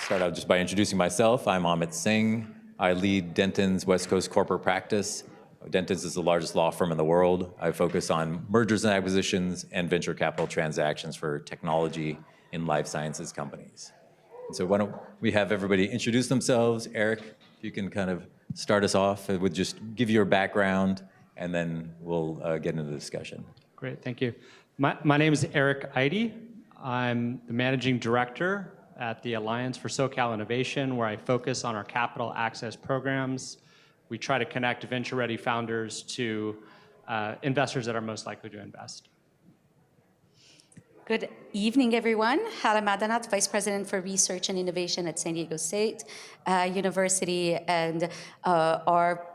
start out just by introducing myself. I'm Amit Singh. I lead Denton's West Coast corporate practice. Denton's is the largest law firm in the world. I focus on mergers and acquisitions and venture capital transactions for technology and life sciences companies. And so why don't we have everybody introduce themselves. Eric, if you can kind of start us off with just give your background, and then we'll get into the discussion. Great, thank you. My name is Eric Eide. I'm the managing director at the Alliance for SoCal Innovation, where I focus on our capital access programs. We try to connect venture-ready founders to investors that are most likely to invest. Good evening, everyone. Hala Madanat, Vice President for Research and Innovation at San Diego State University, and our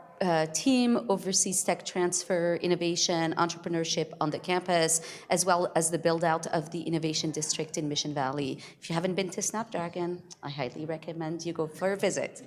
team oversees tech transfer, innovation, entrepreneurship on the campus, as well as the build-out of the Innovation District in Mission Valley. If you haven't been to Snapdragon, I highly recommend you go for a visit.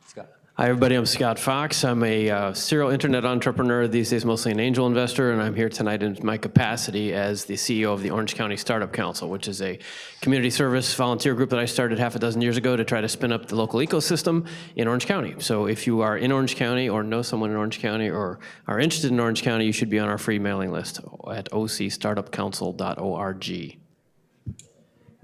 Scott. Hi, everybody. I'm Scott Fox. I'm a serial internet entrepreneur, these days mostly an angel investor, and I'm here tonight in my capacity as the CEO of the Orange County Startup Council, which is a community service volunteer group that I started half a dozen years ago to try to spin up the local ecosystem in Orange County. So if you are in Orange County or know someone in Orange County or are interested in Orange County, you should be on our free mailing list at ocstartupcouncil.org.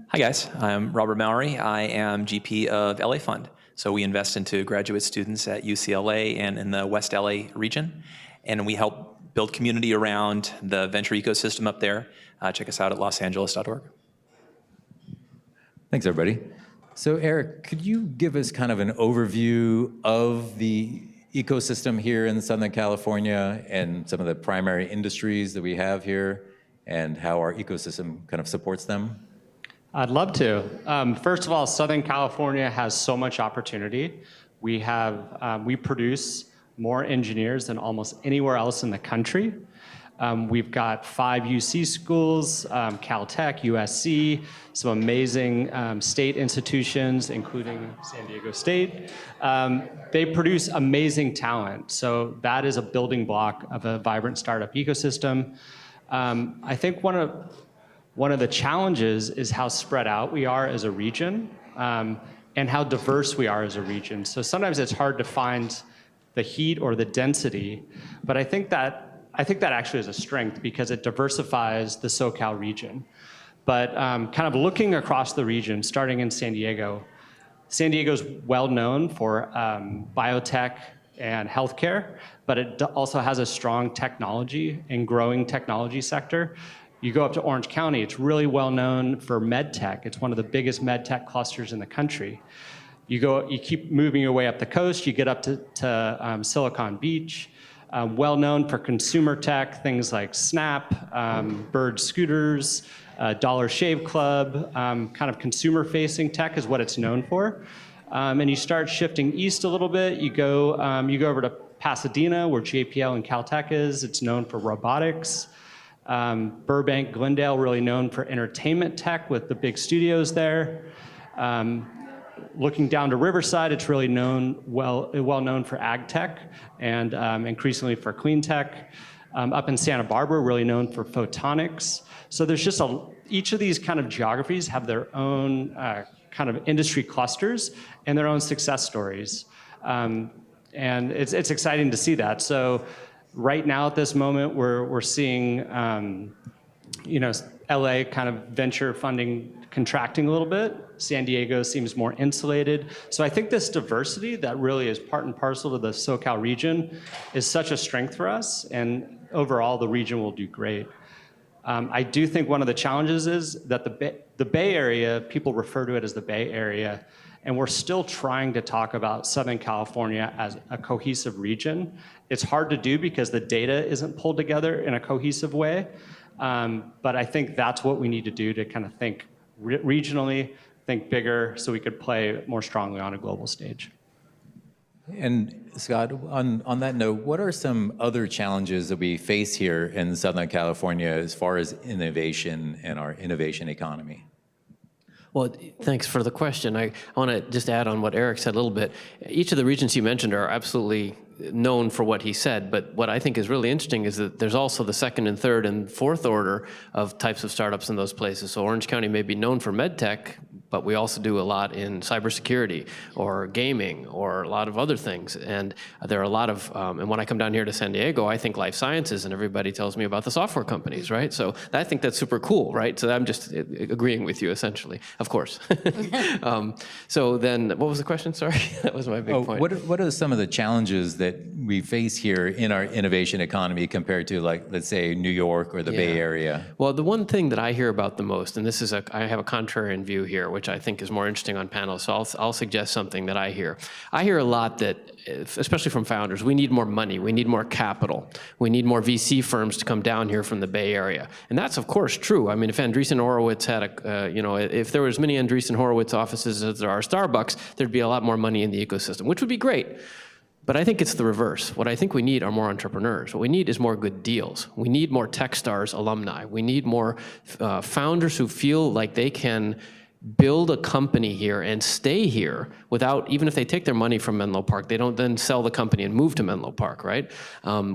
Hi guys, I'm Robert Mowry. I am GP of LA Fund. So we invest into graduate students at UCLA and in the West LA region. And we help build community around the venture ecosystem up there. Check us out at losangeles.org. Thanks, everybody. So Eric, could you give us kind of an overview of the ecosystem here in Southern California and some of the primary industries that we have here and how our ecosystem kind of supports them? I'd love to. First of all, Southern California has so much opportunity. We produce more engineers than almost anywhere else in the country. We've got 5 UC schools, Caltech, USC, some amazing state institutions, including San Diego State. They produce amazing talent. So that is a building block of a vibrant startup ecosystem. I think one of the challenges is how spread out we are as a region and how diverse we are as a region. So sometimes it's hard to find the heat or the density, but I think that actually is a strength because it diversifies the SoCal region. But kind of looking across the region, starting in San Diego, San Diego's well known for biotech and healthcare, but it also has a strong technology and growing technology sector. You go up to Orange County, it's really well known for med tech. It's one of the biggest med tech clusters in the country. You keep moving your way up the coast, you get up to Silicon Beach, well known for consumer tech, things like Snap, Bird scooters, Dollar Shave Club, kind of consumer-facing tech is what it's known for. And you start shifting east a little bit, you go over to Pasadena, where JPL and Caltech is. It's known for robotics. Burbank, Glendale, really known for entertainment tech with the big studios there. Looking down to Riverside, it's really well known for ag tech and increasingly for clean tech. Up in Santa Barbara, really known for photonics. So there's just each of these kind of geographies have their own kind of industry clusters and their own success stories. And it's exciting to see that. So right now at this moment, we're seeing LA kind of venture funding contracting a little bit. San Diego seems more insulated. So I think this diversity that really is part and parcel to the SoCal region is such a strength for us, and overall the region will do great. I do think one of the challenges is that the Bay Area, people refer to it as the Bay Area, and we're still trying to talk about Southern California as a cohesive region. It's hard to do because the data isn't pulled together in a cohesive way, but I think that's what we need to do to kind of think regionally, think bigger, so we could play more strongly on a global stage. And Scott, on that note, what are some other challenges that we face here in Southern California as far as innovation and our innovation economy? Well, thanks for the question. I want to just add on what Eric said a little bit. Each of the regions you mentioned are absolutely known for what he said, but what I think is really interesting is that there's also the second and third and fourth order of types of startups in those places. So Orange County may be known for med tech, but we also do a lot in cybersecurity or gaming or a lot of other things. And there are a lot of, and when I come down here to San Diego, I think life sciences, and everybody tells me about the software companies, right? So I think that's super cool, right? So I'm just agreeing with you, essentially, of course. So then, what was the question? Sorry, that was my big point. What are some of the challenges that we face here in our innovation economy compared to, like, let's say, New York or the Bay Area? Well, the one thing that I hear about the most, and this is I have a contrarian view here, which I think is more interesting on panels, so I'll suggest something that I hear. I hear a lot that, especially from founders, we need more money, we need more capital, we need more VC firms to come down here from the Bay Area. And that's, of course, true. I mean, if Andreessen Horowitz had if there was many Andreessen Horowitz offices as there are Starbucks, there'd be a lot more money in the ecosystem, which would be great. But I think it's the reverse. What I think we need are more entrepreneurs. What we need is more good deals. We need more Techstars alumni. We need more founders who feel like they can build a company here and stay here without, even if they take their money from Menlo Park, they don't then sell the company and move to Menlo Park, right?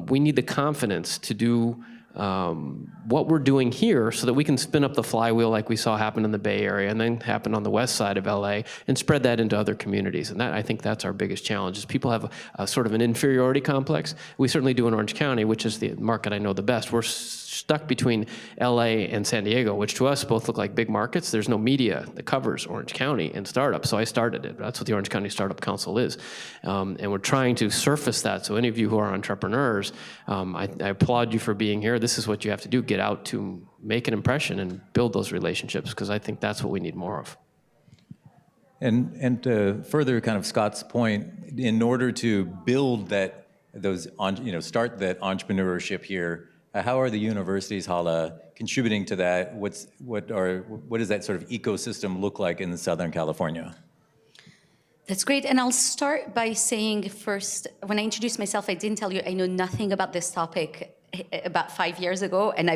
We need the confidence to do what we're doing here so that we can spin up the flywheel like we saw happen in the Bay Area and then happen on the west side of LA and spread that into other communities. And I think that's our biggest challenge, is people have a sort of an inferiority complex. We certainly do in Orange County, which is the market I know the best. We're stuck between LA and San Diego, which to us both look like big markets. There's no media that covers Orange County and startups, so I started it. That's what the Orange County Startup Council is. And we're trying to surface that. So any of you who are entrepreneurs, I applaud you for being here. This is what you have to do, get out to make an impression and build those relationships, because I think that's what we need more of. And to further kind of Scott's point, in order to build that, start that entrepreneurship here, how are the universities, Hala, contributing to that? What does that sort of ecosystem look like in Southern California? That's great. And I'll start by saying first, when I introduced myself, I didn't tell you I know nothing about this topic about 5 years ago, and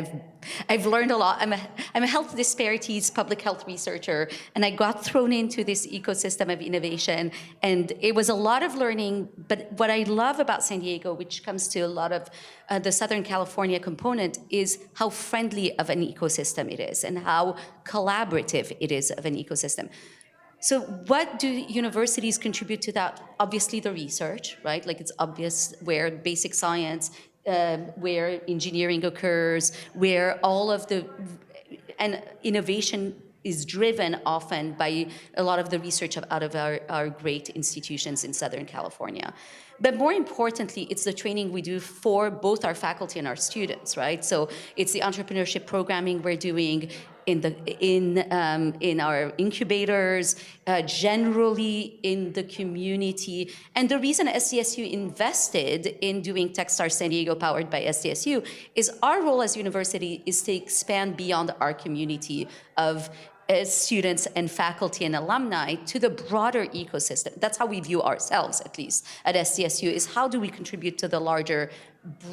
I've learned a lot. I'm a health disparities public health researcher, and I got thrown into this ecosystem of innovation, and it was a lot of learning. But what I love about San Diego, which comes to a lot of the Southern California component, is how friendly of an ecosystem it is and how collaborative it is of an ecosystem. So what do universities contribute to that? Obviously the research, right? Like, it's obvious where basic science, where engineering occurs, where all of and innovation is driven often by a lot of the research out of our great institutions in Southern California. But more importantly, it's the training we do for both our faculty and our students, right? So it's the entrepreneurship programming we're doing in our incubators, generally in the community. And the reason SDSU invested in doing Techstars San Diego powered by SDSU is our role as university is to expand beyond our community of students and faculty and alumni to the broader ecosystem. That's how we view ourselves, at least at SDSU, is how do we contribute to the larger,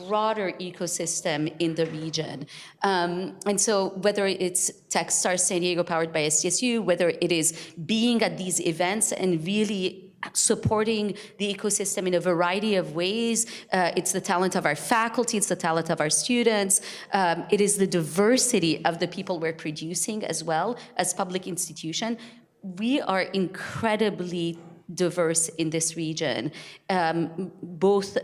broader ecosystem in the region. And so whether it's Techstars San Diego powered by SDSU, whether it is being at these events and really supporting the ecosystem in a variety of ways. It's the talent of our faculty, it's the talent of our students, it is the diversity of the people we're producing as well as public institution. We are incredibly diverse in this region, both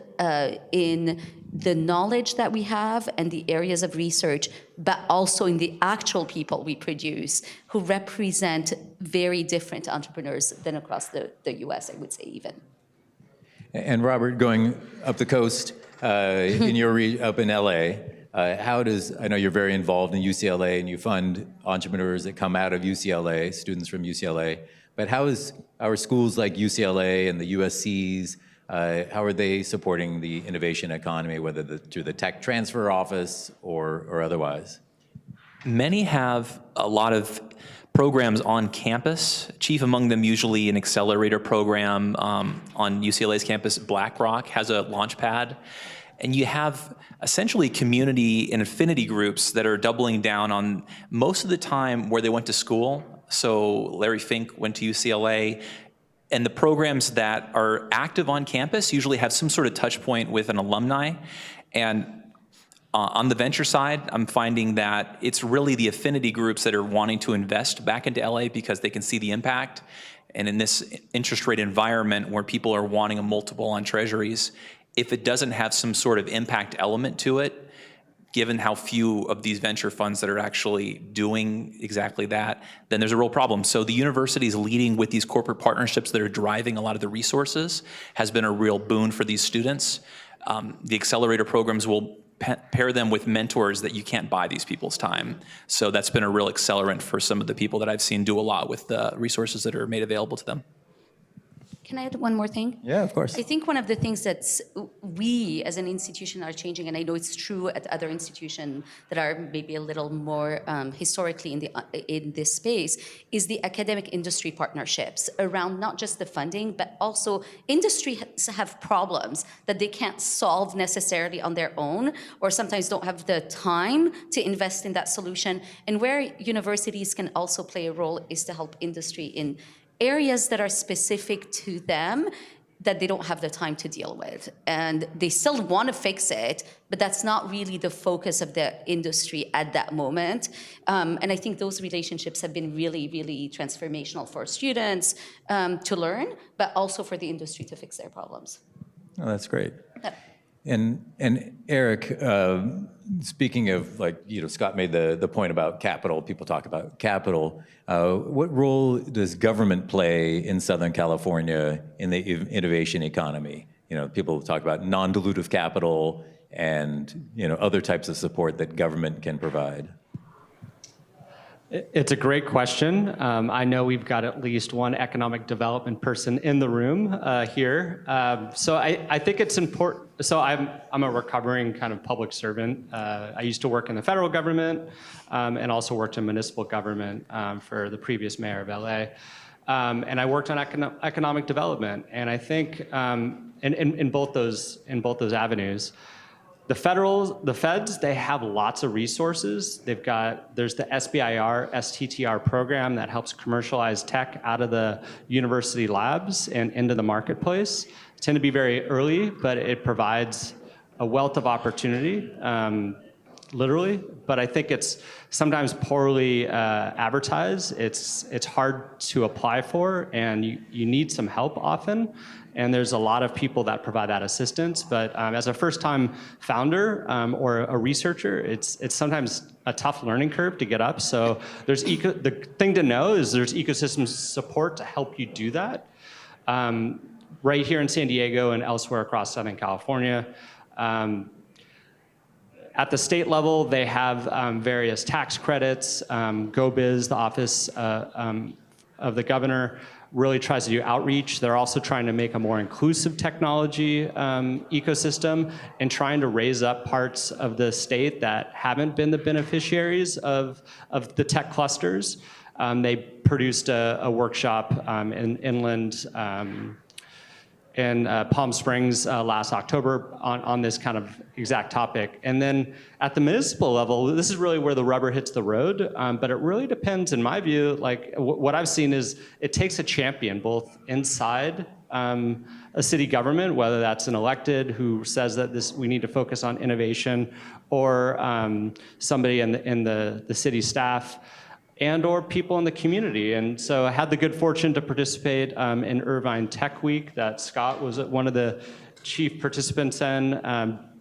in the knowledge that we have and the areas of research, but also in the actual people we produce who represent very different entrepreneurs than across the US, I would say even. And Robert, going up the coast, up in LA, I know you're very involved in UCLA and you fund entrepreneurs that come out of UCLA, students from UCLA, but how are schools like UCLA and the USCs, how are they supporting the innovation economy, whether through the tech transfer office or otherwise? Many have a lot of programs on campus, chief among them usually an accelerator program on UCLA's campus. BlackRock has a launch pad. And you have essentially community and affinity groups that are doubling down on most of the time where they went to school. So Larry Fink went to UCLA. And the programs that are active on campus usually have some sort of touch point with an alumni. And on the venture side, I'm finding that it's really the affinity groups that are wanting to invest back into LA because they can see the impact. And in this interest rate environment where people are wanting a multiple on treasuries, if it doesn't have some sort of impact element to it, given how few of these venture funds that are actually doing exactly that, then there's a real problem. So the university is leading with these corporate partnerships that are driving a lot of the resources, has been a real boon for these students. The accelerator programs will pair them with mentors that you can't buy these people's time. So that's been a real accelerant for some of the people that I've seen do a lot with the resources that are made available to them. Can I add one more thing? Yeah, of course. I think one of the things that we as an institution are changing, and I know it's true at other institutions that are maybe a little more historically in this space, is the academic industry partnerships around not just the funding, but also industry have problems that they can't solve necessarily on their own, or sometimes don't have the time to invest in that solution. And where universities can also play a role is to help industry in areas that are specific to them that they don't have the time to deal with. And they still want to fix it, but that's not really the focus of the industry at that moment. And I think those relationships have been really, really transformational for students to learn, but also for the industry to fix their problems. Oh, that's great. Yep. And Eric, speaking of, like, Scott made the point about capital. People talk about capital. What role does government play in Southern California in the innovation economy? People talk about non-dilutive capital and other types of support that government can provide. It's a great question. I know we've got at least one economic development person in the room here. So I think it's important. So I'm a recovering kind of public servant. I used to work in the federal government and also worked in municipal government for the previous mayor of LA. And I worked on economic development. And I think in both those avenues, the feds, they have lots of resources. There's the SBIR, STTR program that helps commercialize tech out of the university labs and into the marketplace. It tend to be very early, but it provides a wealth of opportunity, literally. But I think it's sometimes poorly advertised. It's hard to apply for, and you need some help often. And there's a lot of people that provide that assistance. But as a first-time founder or a researcher, it's sometimes a tough learning curve to get up. So the thing to know is there's ecosystem support to help you do that. Right here in San Diego and elsewhere across Southern California. At the state level, they have various tax credits. GoBiz, the office of the governor, really tries to do outreach. They're also trying to make a more inclusive technology ecosystem and trying to raise up parts of the state that haven't been the beneficiaries of the tech clusters. They produced a workshop in Inland in Palm Springs last October on this kind of exact topic. And then at the municipal level, this is really where the rubber hits the road, but it really depends, in my view, like what I've seen is it takes a champion both inside a city government, whether that's an elected who says that we need to focus on innovation, or somebody in the city staff, and or people in the community. And so I had the good fortune to participate in Irvine Tech Week that Scott was one of the chief participants in.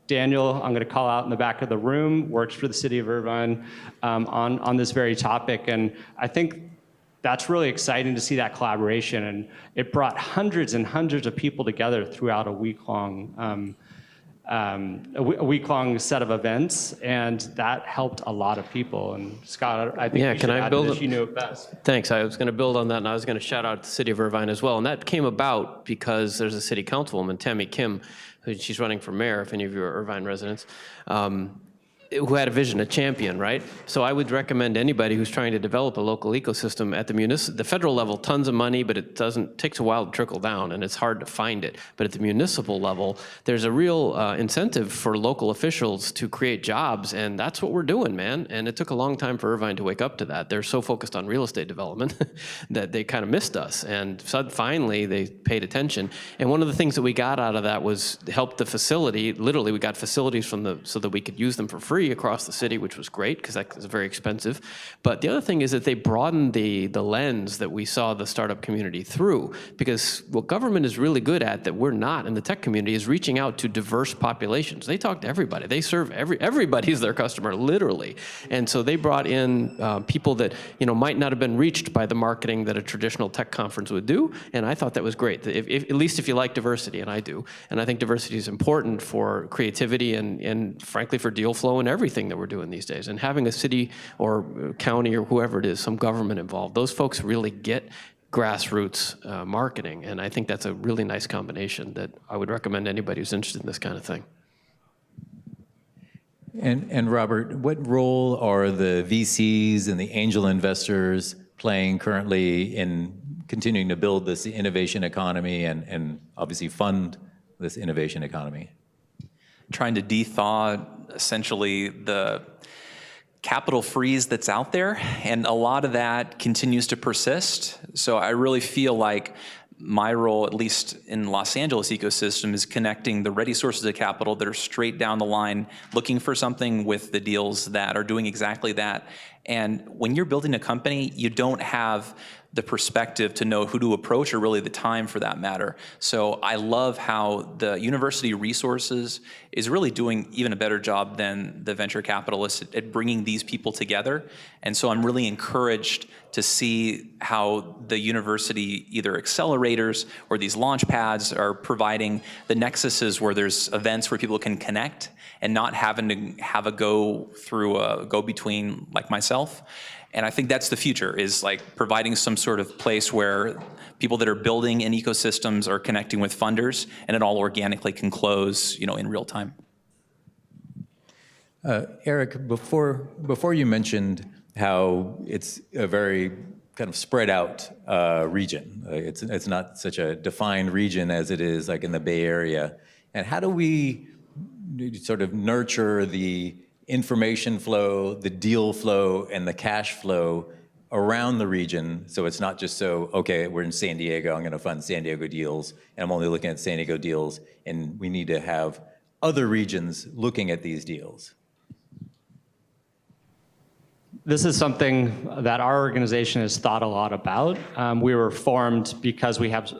Daniel, I'm gonna call out in the back of the room, works for the city of Irvine on this very topic. And I think that's really exciting to see that collaboration. And it brought hundreds and hundreds of people together throughout a week-long set of events, and that helped a lot of people. And Scott, I think you should add to this, you knew it best. Thanks. I was going to build on that, and I was going to shout out the city of Irvine as well. And that came about because there's a city councilwoman, Tammy Kim, she's running for mayor, if any of you are Irvine residents. who had a vision, a champion, right? So I would recommend anybody who's trying to develop a local ecosystem at the federal level, tons of money, but it takes a while to trickle down, and it's hard to find it. But at the municipal level, there's a real incentive for local officials to create jobs, and that's what we're doing, man. And it took a long time for Irvine to wake up to that. They're so focused on real estate development that they kind of missed us. And so finally, they paid attention. And one of the things that we got out of that was help the facility. Literally, we got facilities so that we could use them for free across the city, which was great because that was very expensive. But the other thing is that they broadened the lens that we saw the startup community through, because what government is really good at that we're not in the tech community is reaching out to diverse populations. They talk to everybody. They serve everybody's their customer, literally. And so they brought in people that might not have been reached by the marketing that a traditional tech conference would do. And I thought that was great. At least if you like diversity, and I do. And I think diversity is important for creativity and frankly for deal flow and everything that we're doing these days. And having a city or county or whoever it is, some government involved, those folks really get grassroots marketing. And I think that's a really nice combination that I would recommend anybody who's interested in this kind of thing. And Robert, what role are the VCs and the angel investors playing currently in continuing to build this innovation economy and obviously fund this innovation economy? Trying to de-thaw essentially the capital freeze that's out there, and a lot of that continues to persist. So I really feel like my role, at least in Los Angeles ecosystem, is connecting the ready sources of capital that are straight down the line, looking for something with the deals that are doing exactly that. And when you're building a company, you don't have the perspective to know who to approach, or really the time for that matter. So I love how the university resources is really doing even a better job than the venture capitalists at bringing these people together. And so I'm really encouraged to see how the university, either accelerators or these launch pads, are providing the nexuses where there's events where people can connect and not having to have a go-between like myself. And I think that's the future, is like providing some sort of place where people that are building in ecosystems are connecting with funders, and it all organically can close, in real time. Eric, before you mentioned how it's a very kind of spread out region. It's not such a defined region as it is like in the Bay Area. And how do we sort of nurture the information flow, the deal flow, and the cash flow around the region, so it's not just okay, we're in San Diego, I'm gonna fund San Diego deals, and I'm only looking at San Diego deals, and we need to have other regions looking at these deals? This is something that our organization has thought a lot about. We were formed because we have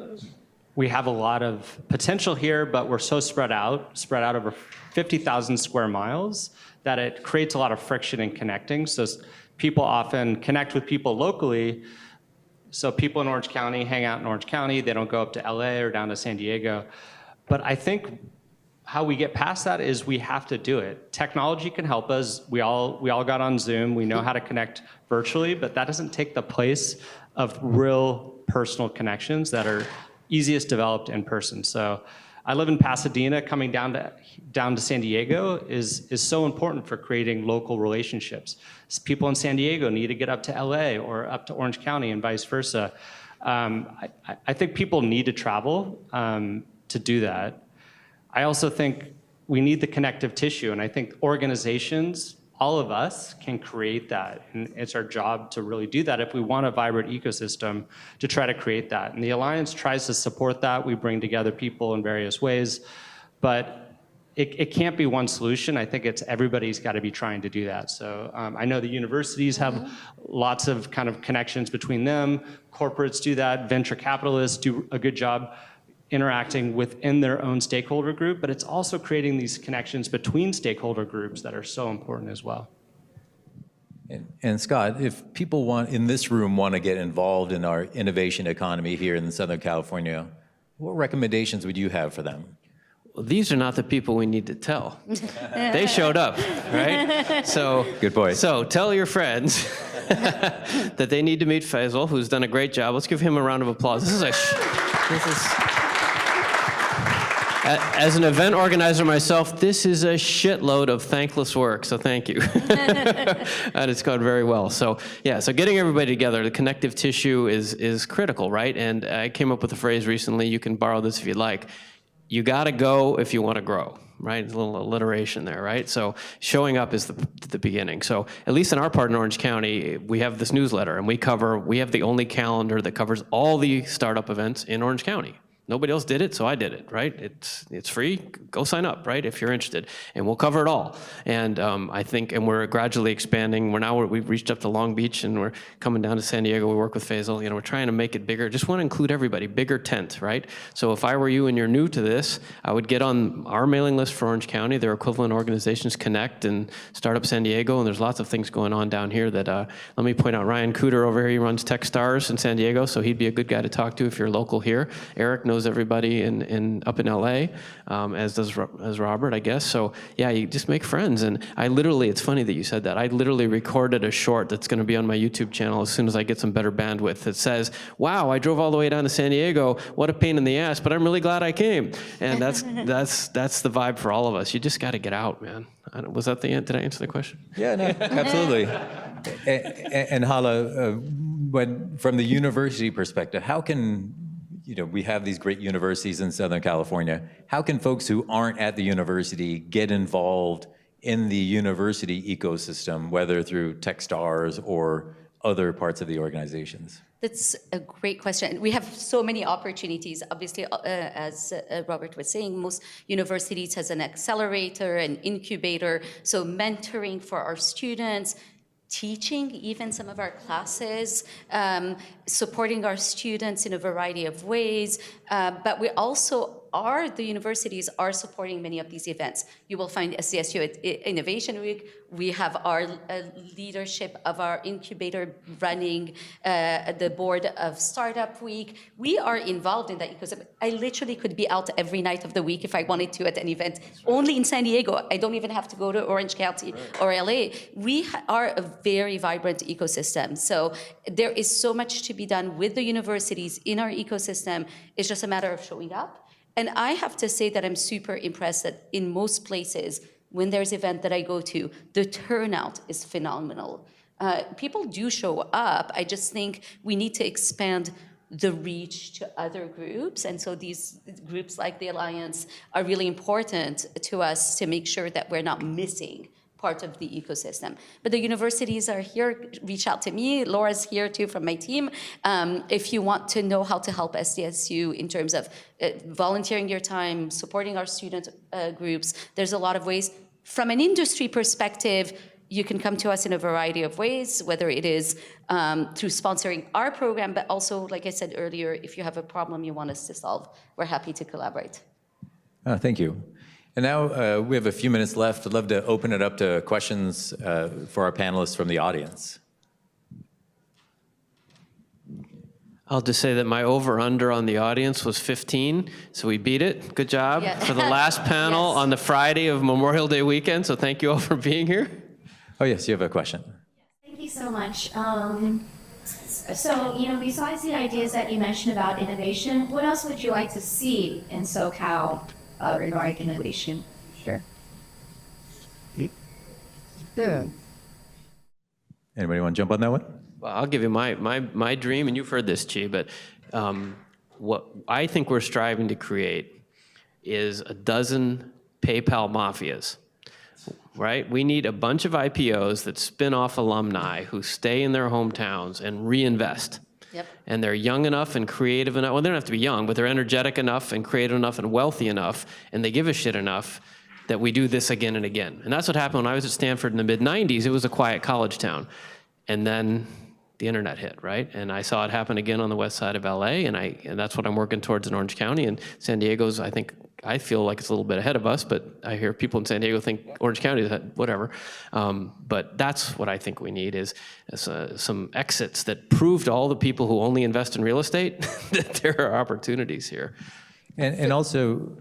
a lot of potential here, but we're so spread out over 50,000 square miles, that it creates a lot of friction in connecting. So people often connect with people locally. So people in Orange County hang out in Orange County. They don't go up to LA or down to San Diego. But I think how we get past that is we have to do it. Technology can help us. We all got on Zoom. We know how to connect virtually, but that doesn't take the place of real personal connections that are easiest developed in person. So I live in Pasadena. Coming down to San Diego is so important for creating local relationships. People in San Diego need to get up to LA or up to Orange County and vice versa. I think people need to travel to do that. I also think we need the connective tissue, and I think organizations, all of us, can create that. And it's our job to really do that if we want a vibrant ecosystem, to try to create that. And the Alliance tries to support that. We bring together people in various ways, but it can't be one solution. I think everybody's got to be trying to do that. So I know the universities have lots of kind of connections between them. Corporates do that. Venture capitalists do a good job interacting within their own stakeholder group, but it's also creating these connections between stakeholder groups that are so important as well. And Scott, if people in this room want to get involved in our innovation economy here in Southern California, what recommendations would you have for them? Well, these are not the people we need to tell. They showed up, right? So good point. So tell your friends that they need to meet Faisal, who's done a great job. Let's give him a round of applause. As an event organizer myself, this is a shitload of thankless work, so thank you. And it's gone very well. So yeah, so getting everybody together, the connective tissue is critical, right? And I came up with a phrase recently, you can borrow this if you'd like. You gotta go if you wanna grow, right? There's a little alliteration there, right? So showing up is the beginning. So at least in our part in Orange County, we have this newsletter, and we have the only calendar that covers all the startup events in Orange County. Nobody else did it, so I did it, right? It's free, go sign up, right, if you're interested, and we'll cover it all. And I think, and we're gradually expanding. We've reached up to Long Beach, and we're coming down to San Diego. We work with Faisal, we're trying to make it bigger. Just want to include everybody, bigger tent, right? So if I were you and you're new to this, I would get on our mailing list for Orange County. Their equivalent organizations, Connect and Startup San Diego, and there's lots of things going on down here that, let me point out, Ryan Cooter over here, he runs TechStars in San Diego, so he'd be a good guy to talk to if you're local here. Eric knows everybody up in LA, as does Robert, I guess. So yeah, you just make friends. And it's funny that you said that. I literally recorded a short that's going to be on my YouTube channel as soon as I get some better bandwidth that says, wow, I drove all the way down to San Diego. What a pain in the ass, but I'm really glad I came. And that's the vibe for all of us. You just got to get out, man. Was that the end? Did I answer the question? Yeah, no, absolutely. And Hala, from the university perspective, how can we have these great universities in Southern California. How can folks who aren't at the university get involved in the university ecosystem, whether through TechStars or other parts of the organizations? That's a great question. We have so many opportunities. Obviously, as Robert was saying, most universities has an accelerator, an incubator, so mentoring for our students, teaching even some of our classes, supporting our students in a variety of ways, but we also the universities are supporting many of these events. You will find SDSU at Innovation Week. We have our leadership of our incubator running the board of Startup Week. We are involved in that ecosystem. I literally could be out every night of the week if I wanted to at an event. Only in San Diego. I don't even have to go to Orange County or LA. We are a very vibrant ecosystem. So there is so much to be done with the universities in our ecosystem. It's just a matter of showing up. And I have to say that I'm super impressed that in most places, when there's an event that I go to, the turnout is phenomenal. People do show up. I just think we need to expand the reach to other groups. And so these groups like the Alliance are really important to us to make sure that we're not missing part of the ecosystem. But the universities are here. Reach out to me. Laura's here too from my team. If you want to know how to help SDSU in terms of volunteering your time, supporting our student groups, there's a lot of ways. From an industry perspective, you can come to us in a variety of ways, whether it is through sponsoring our program, but also, like I said earlier, if you have a problem you want us to solve, we're happy to collaborate. Thank you. And now we have a few minutes left. I'd love to open it up to questions for our panelists from the audience. I'll just say that my over-under on the audience was 15, so we beat it. Good job for the last panel on the Friday of Memorial Day weekend, so thank you all for being here. Oh, yes, you have a question. Thank you so much. So, besides the ideas that you mentioned about innovation, what else would you like to see in SoCal regarding innovation? Sure. Anybody want to jump on that one? Well, I'll give you my dream, and you've heard this, Chi, but what I think we're striving to create is a dozen PayPal mafias, right? We need a bunch of IPOs that spin off alumni who stay in their hometowns and reinvest. Yep. And they're young enough and creative enough. Well, they don't have to be young, but they're energetic enough and creative enough and wealthy enough, and they give a shit enough that we do this again and again. And that's what happened when I was at Stanford in the mid-90s. It was a quiet college town. And then the internet hit, right? And I saw it happen again on the west side of LA, and that's what I'm working towards in Orange County. And San Diego's, I feel like it's a little bit ahead of us, but I hear people in San Diego think Orange County is whatever. But that's what I think we need is some exits that prove to all the people who only invest in real estate that there are opportunities here. And also,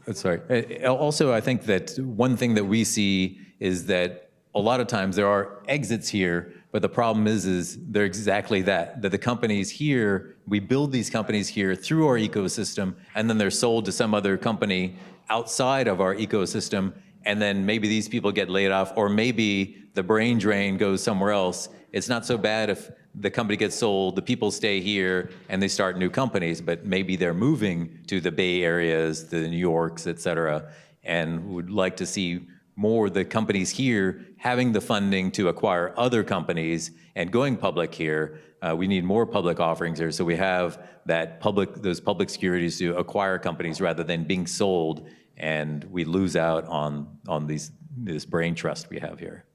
also I think that one thing that we see is that a lot of times there are exits here, but the problem is they're exactly that the companies here, we build these companies here through our ecosystem, and then they're sold to some other company outside of our ecosystem, and then maybe these people get laid off, or maybe the brain drain goes somewhere else. It's not so bad if the company gets sold, the people stay here, and they start new companies, but maybe they're moving to the Bay Areas, the New Yorks, et cetera, and would like to see more of the companies here having the funding to acquire other companies and going public here. We need more public offerings here, so we have that those public securities to acquire companies rather than being sold, and we lose out on this brain trust we have here.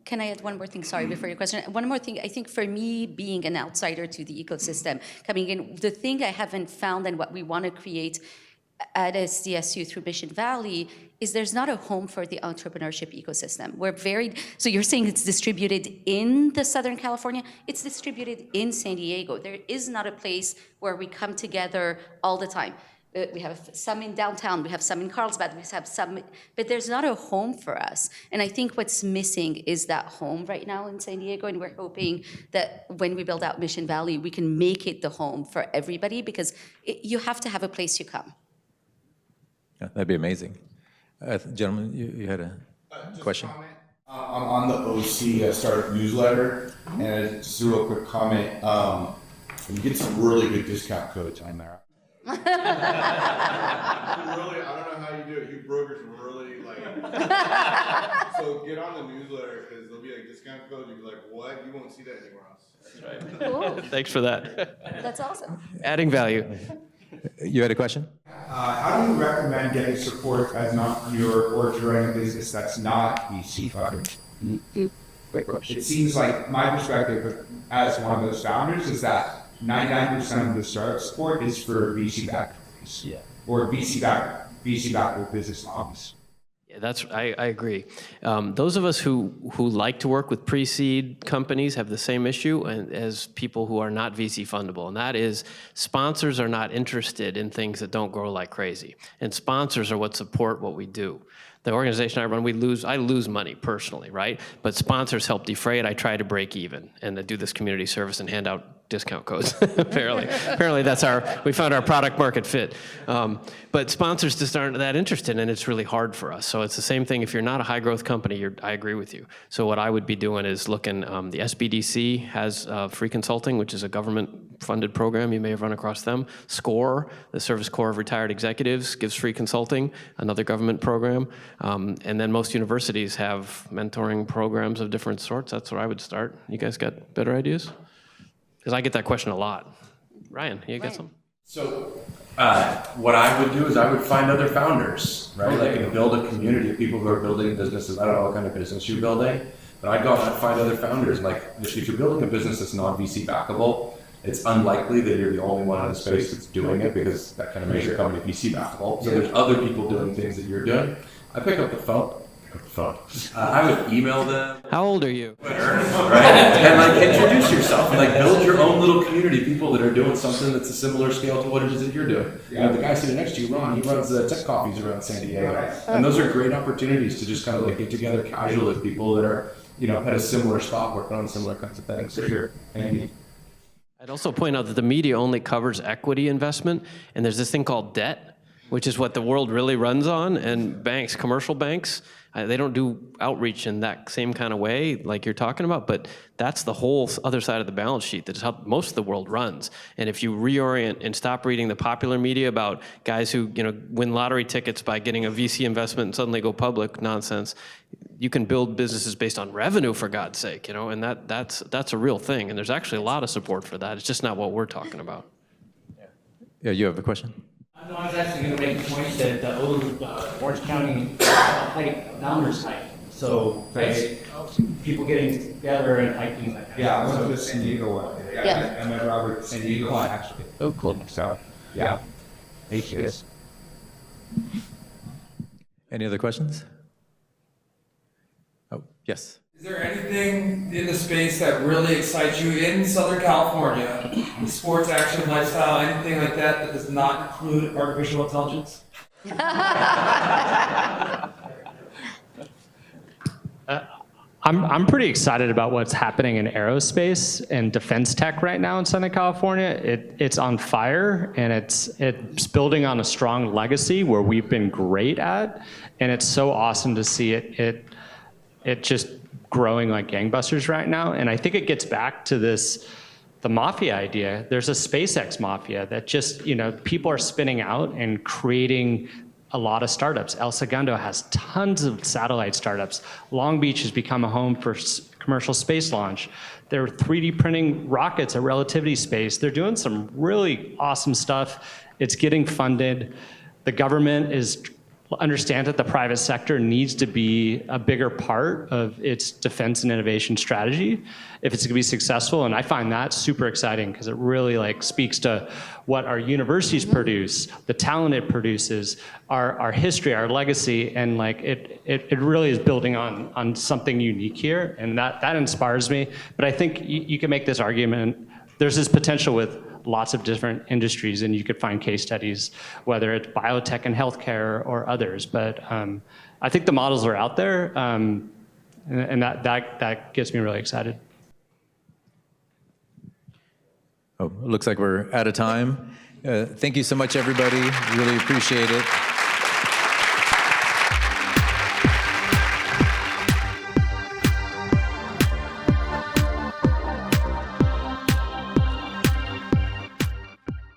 Can I add one more thing? Sorry, before your question. One more thing. I think for me, being an outsider to the ecosystem, coming in, the thing I haven't found and what we want to create at SDSU through Mission Valley is there's not a home for the entrepreneurship ecosystem. We're so you're saying it's distributed in the Southern California, it's distributed in San Diego. There is not a place where we come together all the time. We have some in downtown, we have some in Carlsbad, we have some, but there's not a home for us. And I think what's missing is that home right now in San Diego, and we're hoping that when we build out Mission Valley, we can make it the home for everybody, because you have to have a place to come. Yeah, that'd be amazing. Gentlemen, you had a question? I'm on the OC startup newsletter, and just a real quick comment. You get some really good discount codes on there. Really, I don't know how you do it. You brokers really like. So get on the newsletter, because there'll be like discount codes. You'll be like, what? You won't see that anywhere else. That's right. Cool. Thanks for that. That's awesome. Adding value. You had a question? How do you recommend getting support as an entrepreneur or to run a business that's not VC funded? Great question. It seems like my perspective as one of those founders is that 99% of the startup support is for VC-backed companies, or VC-backed with business models. Yeah, I agree. Those of us who like to work with pre-seed companies have the same issue as people who are not VC fundable, and that is sponsors are not interested in things that don't grow like crazy, and sponsors are what support what we do. The organization I run, I lose money personally, right? But sponsors help defray it. I try to break even and to do this community service and hand out discount codes. Apparently that's we found our product market fit. But sponsors just aren't that interested, and it's really hard for us. So it's the same thing. If you're not a high growth company, I agree with you. So what I would be doing is looking, the SBDC has free consulting, which is a government funded program. You may have run across them. SCORE, the Service Corps of Retired Executives, gives free consulting, another government program. And then most universities have mentoring programs of different sorts. That's where I would start. You guys got better ideas? Because I get that question a lot. Ryan, you got something? So what I would do is I would find other founders, right? Like, and build a community of people who are building businesses. I don't know what kind of business you're building, but I'd go out and find other founders. Like, if you're building a business that's non-VC backable, it's unlikely that you're the only one in the space that's doing it, because that kind of makes your company VC backable. So there's other people doing things that you're doing. I pick up the phone. I would email them. How old are you? Right? And like, introduce yourself and like build your own little community of people that are doing something that's a similar scale to what it is that you're doing. You know, the guy sitting next to you, Ron, he runs the tech coffees around San Diego. And those are great opportunities to just kind of like get together casually with people that are, you know, at a similar spot working on similar kinds of things. So sure. I'd also point out that the media only covers equity investment, and there's this thing called debt, which is what the world really runs on, and banks, commercial banks, they don't do outreach in that same kind of way like you're talking about, but that's the whole other side of the balance sheet. That's how most of the world runs. And if you reorient and stop reading the popular media about guys who, you know, win lottery tickets by getting a VC investment and suddenly go public nonsense, you can build businesses based on revenue, for God's sake, you know, and that's a real thing. And there's actually a lot of support for that. It's just not what we're talking about. Yeah, you have a question? No, I was actually going to make the point that the Orange County founders hike. So people getting together and hiking like that. Yeah, I went to the San Diego one. Yeah. I met Robert at San Diego one, actually. Oh, cool. So, yeah. Thank you. Any other questions? Oh, yes. Is there anything in the space that really excites you in Southern California? Sports, action, lifestyle, anything like that that does not include artificial intelligence? I'm pretty excited about what's happening in aerospace and defense tech right now in Southern California. It's on fire, and it's building on a strong legacy where we've been great at, and it's so awesome to see it just growing like gangbusters right now. And I think it gets back to the mafia idea. There's a SpaceX mafia that just, people are spinning out and creating a lot of startups. El Segundo has tons of satellite startups. Long Beach has become a home for commercial space launch. They're 3D printing rockets at relativity space. They're doing some really awesome stuff. It's getting funded. The government understands that the private sector needs to be a bigger part of its defense and innovation strategy if it's going to be successful. And I find that super exciting because it really speaks to what our universities produce, the talent it produces, our history, our legacy, and it really is building on something unique here, and that inspires me. But I think you can make this argument. There's this potential with lots of different industries, and you could find case studies, whether it's biotech and healthcare or others. But I think the models are out there, and that gets me really excited. Oh, it looks like we're out of time. Thank you so much, everybody. Really appreciate it.